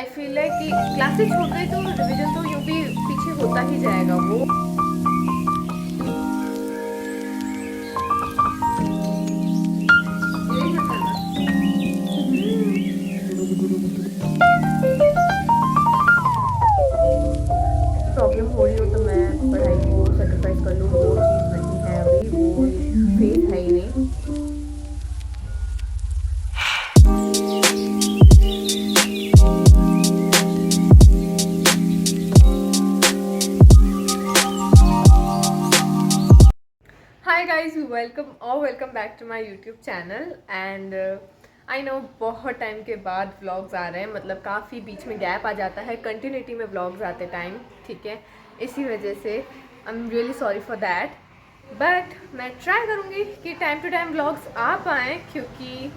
I feel like कि classes छूट गई तो रिवीजन तो यूँ भी पीछे होता ही जाएगा वो। प्रॉब्लम हो रही हो तो मैं पढ़ाई को सेक्रीफाइस कर लूँ, वो चीज़ नहीं है, अभी वो फेज है ही नहीं। Hi guys, welcome back to my YouTube channel. And I know बहुत टाइम के बाद व्लॉग्स आ रहे हैं, मतलब काफ़ी बीच में गैप आ जाता है कंटिन्यूटी में व्लॉग्स आते टाइम, ठीक है। इसी वजह से I am really sorry for that, but मैं ट्राई करूँगी कि टाइम टू टाइम व्लॉग्स आ पाएँ, क्योंकि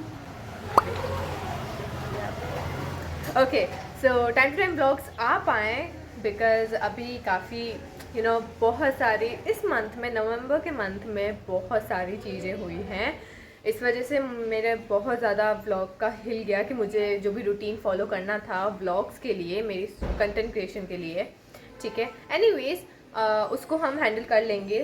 okay so time to time vlogs आ पाएँ बिकॉज अभी काफ़ी बहुत सारी इस मंथ में, नवंबर के मंथ में बहुत सारी चीज़ें हुई हैं। इस वजह से मेरे बहुत ज़्यादा व्लॉग का हिल गया कि मुझे जो भी रूटीन फॉलो करना था व्लॉग्स के लिए, मेरी कंटेंट क्रिएशन के लिए, ठीक है। एनीवेज उसको हम हैंडल कर लेंगे,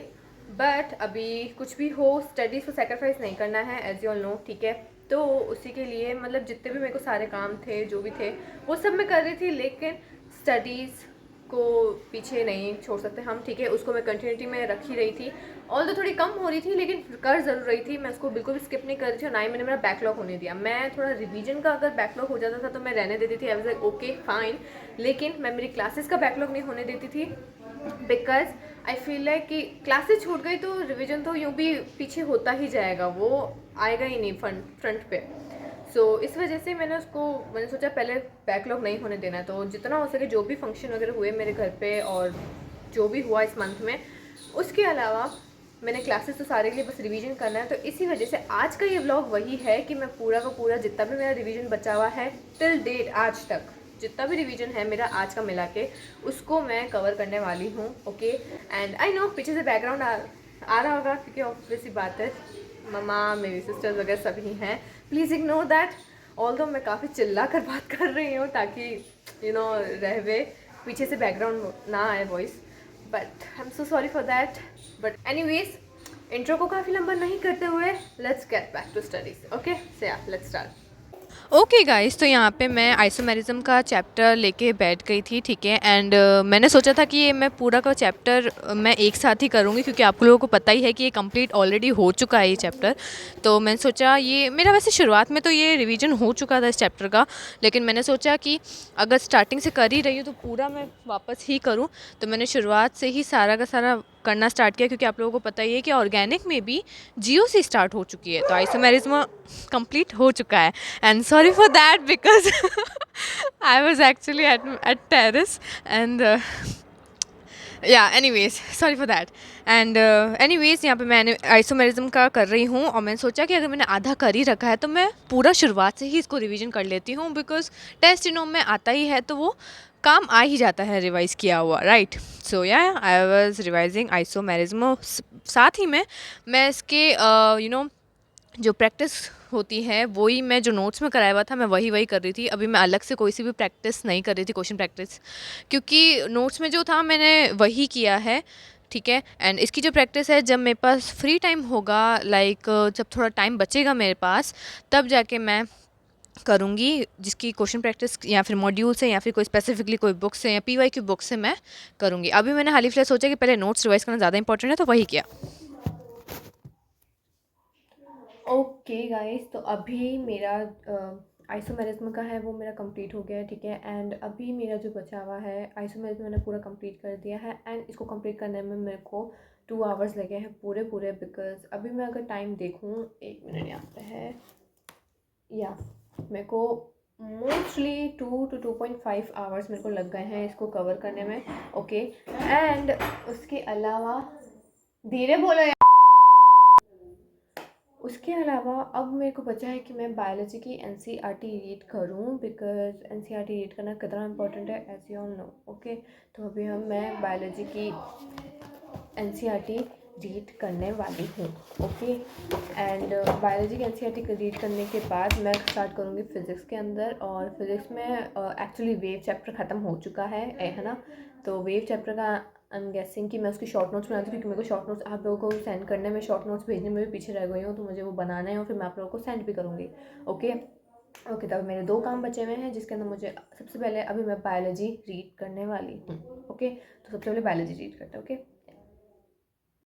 बट अभी कुछ भी हो स्टडीज़ को सेक्रीफाइस नहीं करना है, एज यू ऑल नो, ठीक है। तो उसी के लिए मतलब जितने भी मेरे को सारे काम थे, जो भी थे, वो सब मैं कर रही थी, लेकिन स्टडीज़ को पीछे नहीं छोड़ सकते हम, ठीक है। उसको मैं कंटिन्यूटी में रख ही रही थी, ऑल तो थोड़ी कम हो रही थी, लेकिन कर ज़रूर रही थी। मैं उसको बिल्कुल भी स्किप नहीं कर रही थी, और ना ही मैंने मेरा बैकलॉग होने दिया। मैं थोड़ा रिवीजन का अगर बैकलॉग हो जाता था तो मैं रहने देती थी, I was like okay fine, लेकिन मैं मेरी क्लासेस का बैकलॉग नहीं होने देती थी, बिकॉज आई फील लाइक कि क्लासेस छूट गई तो रिवीजन तो यूँ भी पीछे होता ही जाएगा, वो आएगा ही नहीं फ्रंट पे। इस वजह से मैंने सोचा पहले बैकलॉग नहीं होने देना है, तो जितना हो सके जो भी फंक्शन वगैरह हुए मेरे घर पे और जो भी हुआ इस मंथ में, उसके अलावा मैंने क्लासेस तो सारे के लिए बस रिवीजन करना है। तो इसी वजह से आज का ये व्लॉग वही है कि मैं पूरा का पूरा जितना भी मेरा रिवीजन बचा हुआ है टिल डेट, आज तक जितना भी रिवीजन है मेरा आज का मिला के, उसको मैं कवर करने वाली हूँ, ओके। एंड आई नो पीछे से बैकग्राउंड आ रहा होगा, क्योंकि ऑब्वियस सी बात है, ममा मेरी सिस्टर्स वगैरह सभी हैं, प्लीज़ इग्नोर दैट। ऑल्दो मैं काफ़ी चिल्ला कर बात कर रही हूँ ताकि रहवे पीछे से बैकग्राउंड ना आए voice, but I am so sorry for that. But anyways, intro को काफ़ी लंबा नहीं करते हुए let's get back to studies, okay. So yeah let's start. Okay guys, तो यहाँ पे मैं आइसोमेरिज्म का चैप्टर लेके बैठ गई थी, ठीक है। एंड मैंने सोचा था कि ये मैं पूरा का चैप्टर मैं एक साथ ही करूँगी, क्योंकि आप लोगों को पता ही है कि ये कंप्लीट ऑलरेडी हो चुका है ये चैप्टर। तो मैंने सोचा, ये मेरा वैसे शुरुआत में तो ये रिवीजन हो चुका था इस चैप्टर का, लेकिन मैंने सोचा कि अगर स्टार्टिंग से कर ही रही हूँ तो पूरा मैं वापस ही करूँ। तो मैंने शुरुआत से ही सारा का सारा करना स्टार्ट किया, क्योंकि आप लोगों को पता ही है कि ऑर्गेनिक में भी जियो से स्टार्ट हो चुकी है, तो आइसोमेरिज्म कंप्लीट हो चुका है। And sorry for that because I was actually at terrace and yeah, anyways, sorry for that. And anyways, यहाँ पे मैंने आइसोमेरिज्म का कर रही हूँ, और मैंने सोचा कि अगर मैंने आधा कर ही रखा है तो मैं पूरा शुरुआत से ही इसको रिवीजन कर लेती हूँ, बिकॉज टेस्ट इनोम में आता ही है तो वो काम आ ही जाता है रिवाइज़ किया हुआ, राइट। सो या आई वाज रिवाइजिंग आइसोमेरिज्म, साथ ही में मैं इसके जो प्रैक्टिस होती है वही, मैं जो नोट्स में कराया हुआ था मैं वही कर रही थी। अभी मैं अलग से कोई सी भी प्रैक्टिस नहीं कर रही थी, क्वेश्चन प्रैक्टिस, क्योंकि नोट्स में जो था मैंने वही किया है, ठीक है। एंड इसकी जो प्रैक्टिस है, जब मेरे पास फ्री टाइम होगा, लाइक जब थोड़ा टाइम बचेगा मेरे पास, तब जाके मैं करूँगी, जिसकी क्वेश्चन प्रैक्टिस या फिर मॉड्यूल से या फिर कोई स्पेसिफिकली कोई बुक से या PYQ बुक से मैं करूँगी। अभी मैंने हाल ही फिलहाल सोचा कि पहले नोट्स रिवाइज करना ज़्यादा इंपॉर्टेंट है, तो वही किया। ओके गाइस, तो अभी मेरा आइसोमेरिज्म का है वो मेरा कंप्लीट हो गया है, ठीक है। एंड अभी मेरा जो बचा हुआ है आइसोमेरिज्म मैंने पूरा कंप्लीट कर दिया है, एंड इसको कंप्लीट करने में मेरे को 2 आवर्स लगे हैं पूरे पूरे, बिकॉज अभी मैं अगर टाइम देखूँ, 1 मिनट यहाँ पे है, या मेरे को मोस्टली 2 to 2.5 आवर्स मेरे को लग गए हैं इसको कवर करने में, ओके। एंड उसके अलावा धीरे बोलो यार। उसके अलावा अब मेरे को बचा है कि मैं बायोलॉजी की NCERT रीड करूं, बिकॉज NCERT रीड करना कितना इंपॉर्टेंट है, as you all know, okay. तो अभी मैं बायोलॉजी की NCERT रीड करने वाली हूँ। ओके, एंड बायोलॉजी की एनसीईआरटी रीड करने के बाद मैं स्टार्ट करूँगी फ़िज़िक्स के अंदर। और फिज़िक्स में एक्चुअली वेव चैप्टर ख़त्म हो चुका है ना। तो वेव चैप्टर का आई एम गेसिंग कि मैं उसकी शॉर्ट नोट्स बनाती हूँ, क्योंकि मेरे को शॉर्ट नोट्स आप लोगों को सेंड करने में, शॉर्ट नोट्स भेजने में भी पीछे रह गई हूँ, तो मुझे वो बनाना है और फिर मैं आप लोगों को सेंड भी करूँगी। ओके ओके, तब मेरे 2 काम बचे हुए हैं, जिसके अंदर मुझे सबसे पहले अभी मैं बायोलॉजी रीड करने वाली हूँ। ओके, तो सबसे पहले बायोलॉजी रीड करते हैं। Okay,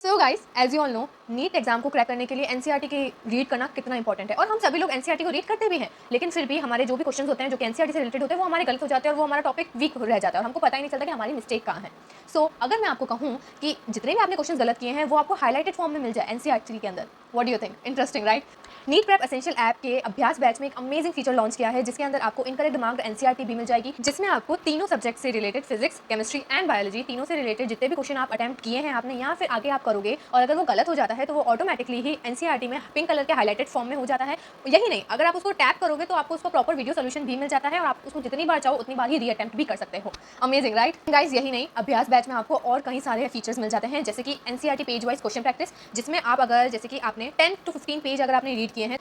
so guys, as you all know, NEET exam को क्रैक करने के लिए एनसीईआरटी की रीड करना कितना इंपॉर्टेंट है। और हम सभी लोग एनसीईआरटी को रीड करते भी हैं, लेकिन फिर भी हमारे जो भी क्वेश्चंस होते हैं जो कि एनसीईआरटी से रिलेटेड होते हैं वो हमारे गलत हो जाते हैं और वो हमारा टॉपिक वीक रह जाता है और हमको पता ही नहीं चलता कि हमारी मिस्टेक कहाँ है। सो अगर मैं आपको कहूँ कि जितने भी आपने क्वेश्चन गलत किए हैं वो आपको हाईलाइटेड फॉर्म में मिल जाए एनसीईआरटी के अंदर, what do you think? Interesting, right? NEET prep essential app के अभ्यास बैच में एक अमेजिंग फीचर लॉन्च किया है, जिसके अंदर आपको इनकरेक्ट मार्क्ड एनसीईआरटी भी मिल जाएगी, जिसमें आपको तीनों सब्जेक्ट से related, physics, chemistry and biology, तीनों से रिलेटेड जितने भी क्वेश्चन आप अटेम्प्ट किए हैं आपने या फिर आगे आप करोगे, और अगर वो गलत हो जाता है तो वो ऑटोमेटिकली ही एनसीईआरटी में पिंक कलर के हाईलाइटेड फॉर्म में हो जाता है। यही नहीं, अगर आप उसको टैप करोगे तो आपको उसका प्रॉपर वीडियो सोल्यूशन भी मिल जाता है और आप उसको जितनी बार चाहो उतनी बार ही रीअटेम्प्ट भी कर सकते हो। Amazing, right guys? यही नहीं, अभ्यास बैच में आपको और कई सारे फीचर्स मिल जाते हैं, जैसे कि NCERT page wise question practice, जिसमें आप अगर जैसे कि आपने 10 to 15 पेज अगर आपने रीड किए हैं,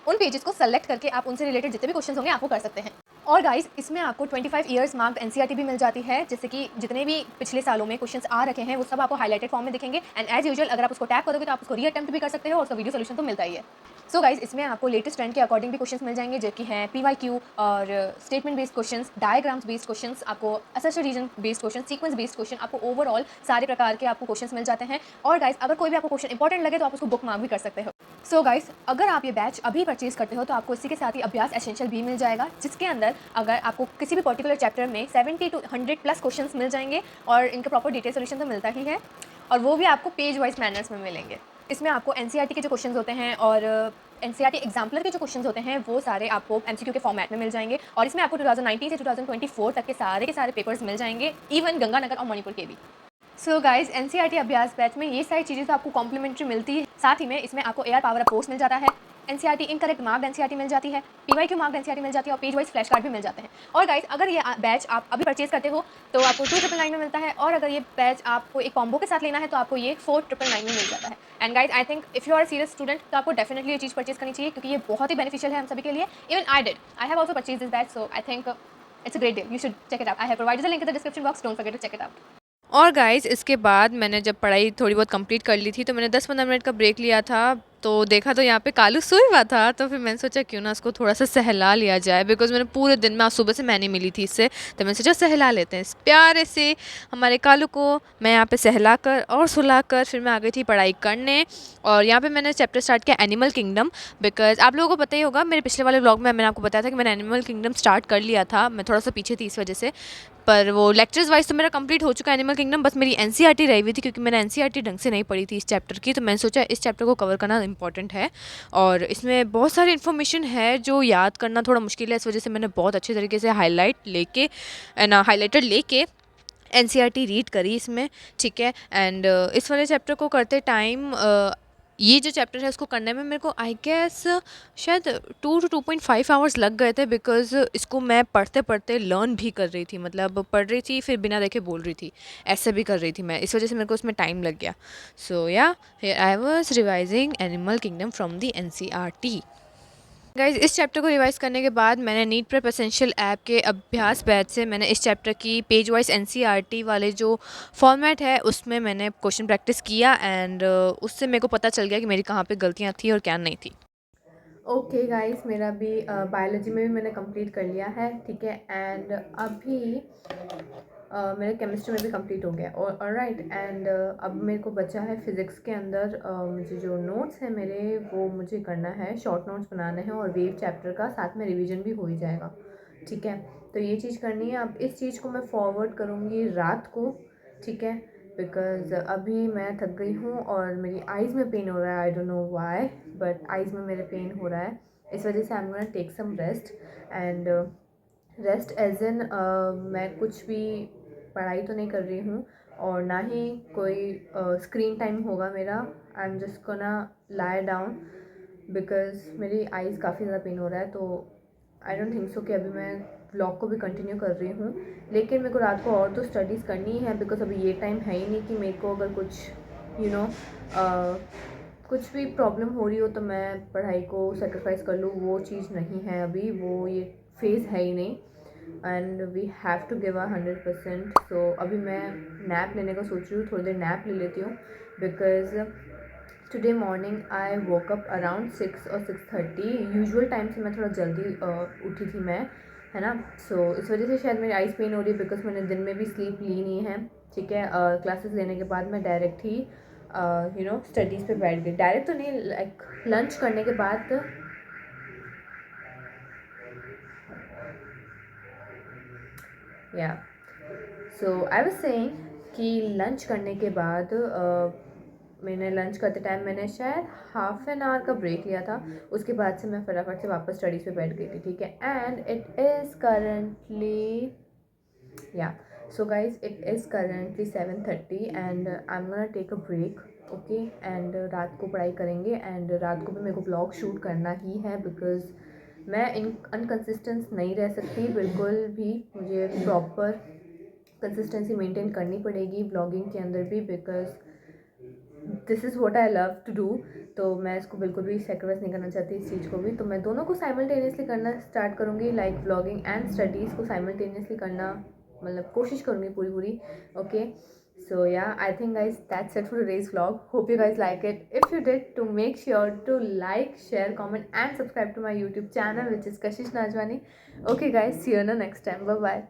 उन पेजेस को सेलेक्ट करके आप उनसे रिलेटेड जितने भी क्वेश्चन होंगे आपको कर सकते हैं। और गाइस, इसमें आपको 25 ईयर्स मार्क्ड एनसीईआरटी भी मिल जाती है, जैसे कि जितने भी पिछले सालों में क्वेश्चंस आ रखे हैं वो सब आपको हाईलाइटेड फॉर्म में दिखेंगे। एंड एज यूजुअल अगर आप उसको टैप करोगे तो आप उसको रीअटेम्प्ट भी कर सकते हो और उसका वीडियो सोल्यूशन तो मिलता ही है। सो गाइस, इसमें आपको लेटेस्ट ट्रेंड के अकॉर्डिंग भी क्वेश्चंस मिल जाएंगे, जो कि हैं पीवाईक्यू और statement based questions, diagrams based questions, आपको assertion reason based question, sequence based question, आपको ओवरऑल सारे प्रकार के आपको क्वेश्चंस मिल जाते हैं। और गाइस, अगर कोई भी आपको क्वेश्चन इंपॉर्टेंट लगे तो आप उसको बुक मार्क भी कर सकते हो। सो गाइस, अगर आप ये बैच अभी परचेज करते हो तो आपको इसी के साथ ही अभ्यास एसेंशियल भी मिल जाएगा, जिसके अंदर अगर आपको किसी भी पर्टिकुलर चैप्टर में 70 to 100 प्लस क्वेश्चंस मिल जाएंगे और इनका प्रॉपर डिटेल सोल्यूशन तो मिलता ही है, और वो भी आपको पेज वाइज मैनर्स में मिलेंगे। इसमें आपको एनसीईआरटी के जो क्वेश्चंस होते हैं और एनसीईआरटी एग्जाम्पलर के जो क्वेश्चंस होते हैं वो सारे आपको एमसीक्यू के फॉर्मेट में मिल जाएंगे, और इसमें आपको 2019 से 2024 तक के सारे पेपर्स मिल जाएंगे, इवन गंगानगर और मणिपुर के भी। सो गाइज, एनसीईआरटी अभ्यास बैच में ये सारी चीज़ें तो आपको कॉम्प्लीमेंट्री मिलती है, साथ ही में इसमें आपको एआर पावर अप कोर्स मिल जाता है, एनसीईआरटी इनकरेक्ट मार्क्ड एनसीईआरटी मिल जाती है, पीवाईक्यू मार्क्ड एनसीईआरटी मिल जाती है और पेज वाइज फ्लैश कार्ड भी मिल जाते हैं। और गाइज, अगर ये बैच आप अभी परचेज करते हो तो आपको 2999 में मिलता है, और अगर ये बैच आपको एक कॉम्बो के साथ लेना है तो आपको ये 4999 में मिल जाता है। And guys, I think if you are serious student तो आपको डेफिनेटली ये चीज़ परचेज करनी चाहिए, क्योंकि ये बहुत ही बेनिफिशियल है हम सभी के लिए। Even I have also purchase this batch, so I think it's a great deal, you should check it out. I have provided the link in the description box, don't forget to check it out. और guys, इसके बाद मैंने जब पढ़ाई थोड़ी बहुत complete कर ली थी तो मैंने 10-15 मिनट का ब्रेक लिया था। तो देखा तो यहाँ पे कालू सोया हुआ था, तो फिर मैंने सोचा क्यों ना उसको थोड़ा सा सहला लिया जाए, बिकॉज मैंने पूरे दिन में आज सुबह से मैंने मिली थी इससे, तो मैंने सोचा सहला लेते हैं इस प्यारे से हमारे कालू को। मैं यहाँ पे सहला कर और सुला कर फिर मैं आ गई थी पढ़ाई करने। और यहाँ पे मैंने चैप्टर स्टार्ट किया एनिमल किंगडम, बिकॉज आप लोगों को पता ही होगा, मेरे पिछले वाले व्लॉग में मैंने आपको बताया था कि मैंने एनिमल किंगडम स्टार्ट कर लिया था, मैं थोड़ा सा पीछे थी इस वजह से, पर वो लेक्चर्स वाइज तो मेरा कंप्लीट हो चुका है एनिमल किंगडम, बस मेरी एनसीईआरटी रही हुई थी, क्योंकि मैंने एनसीईआरटी ढंग से नहीं पढ़ी थी इस चैप्टर की, तो मैंने सोचा इस चैप्टर को कवर करना इंपॉर्टेंट है और इसमें बहुत सारी इन्फॉर्मेशन है जो याद करना थोड़ा मुश्किल है, इस वजह से मैंने बहुत अच्छे तरीके से हाईलाइटर लेके एनसीईआरटी रीड करी इसमें, ठीक है। एंड इस वाले चैप्टर को करते टाइम ये जो चैप्टर है उसको करने में मेरे को आई गेस शायद 2 to 2.5 आवर्स लग गए थे, बिकॉज इसको मैं पढ़ते पढ़ते लर्न भी कर रही थी, मतलब पढ़ रही थी फिर बिना देखे बोल रही थी, ऐसे भी कर रही थी मैं, इस वजह से मेरे को उसमें टाइम लग गया। सो या I was revising animal kingdom from the NCERT. Guys, इस चैप्टर को रिवाइज करने के बाद मैंने नीट प्रेप एसेंशियल ऐप के अभ्यास बैच से मैंने इस चैप्टर की पेज वाइज एनसीईआरटी वाले जो फॉर्मेट है उसमें मैंने क्वेश्चन प्रैक्टिस किया, एंड उससे मेरे को पता चल गया कि मेरी कहाँ पे गलतियाँ थी और क्या नहीं थी। ओके गाइस, मेरा भी बायोलॉजी में भी मैंने कंप्लीट कर लिया है, ठीक है। एंड अभी मेरा केमिस्ट्री में भी कंप्लीट हो गया और ऑलराइट। एंड अब मेरे को बचा है फिज़िक्स के अंदर मुझे जो नोट्स हैं मेरे वो मुझे करना है, शॉर्ट नोट्स बनाने हैं और वेव चैप्टर का साथ में रिवीजन भी हो ही जाएगा, ठीक है। तो ये चीज़ करनी है। अब इस चीज़ को मैं फॉरवर्ड करूँगी रात को, ठीक है, बिकॉज अभी मैं थक गई हूँ और मेरी आइज़ में पेन हो रहा है, I don't know why, but eyes में मेरे पेन हो रहा है, इस वजह से I am gonna take some rest. And rest as in मैं कुछ भी पढ़ाई तो नहीं कर रही हूँ और ना ही कोई स्क्रीन टाइम होगा मेरा। I am just gonna lie down because मेरी आइज़ काफ़ी ज़्यादा पेन हो रहा है, तो आई डोंट थिंक सो कि अभी मैं व्लॉग को भी कंटिन्यू कर रही हूँ। लेकिन मेरे को रात को और तो स्टडीज़ करनी है, बिकॉज अभी ये टाइम है ही नहीं कि मेरे को अगर कुछ यू नो कुछ भी प्रॉब्लम हो रही हो तो मैं पढ़ाई को सेक्रीफाइस कर लूँ, वो चीज़ नहीं है अभी, वो ये फेज़ है ही नहीं। And we have to give 100%। So अभी मैं नैप लेने का सोच रही हूँ, थोड़ी देर नैप ले लेती हूँ, because today morning I woke up around 6 और 6:30। यूजुअल टाइम से मैं थोड़ा जल्दी उठी थी मैं, है ना। सो इस वजह से शायद मेरी आइज़ पेन हो रही है, बिकॉज मैंने दिन में भी स्लीप ली नहीं है, ठीक है। क्लासेस लेने के बाद मैं डायरेक्ट ही स्टडीज़ पे बैठ गई, डायरेक्ट तो नहीं, लाइक लंच करने के बाद। या सो आई वाज सेइंग कि लंच करने के बाद मैंने लंच करते टाइम मैंने शायद हाफ एन आवर का ब्रेक लिया था, उसके बाद से मैं फटाफट से वापस स्टडीज़ पे बैठ गई थी, ठीक है। एंड इट इज़ करंटली या so guys it is currently 7:30 and I am gonna take a break, okay. एंड रात को पढ़ाई करेंगे, एंड रात को भी मेरे को ब्लॉग शूट करना ही है, बिकॉज मैं इन अनकंसिस्टेंट नहीं रह सकती बिल्कुल भी, मुझे प्रॉपर कंसिस्टेंसी मेंटेन करनी पड़ेगी ब्लॉगिंग के अंदर भी, because this is what I love to do. तो मैं इसको बिल्कुल भी सेक्रीफाइस नहीं करना चाहती इस चीज़ को भी, तो मैं दोनों को साइमल्टेनियसली करना स्टार्ट करूँगी, लाइक ब्लॉगिंग एंड स्टडीज़ को साइमल्टेनियसली करना, मतलब कोशिश करूँगी पूरी पूरी, okay. So yeah, I think guys that's it for today's vlog. Hope you guys like it. If you did, to make sure to like, share, comment and subscribe to my YouTube channel, which is Kashish Najwani. Okay guys, see you in the next time. Bye bye.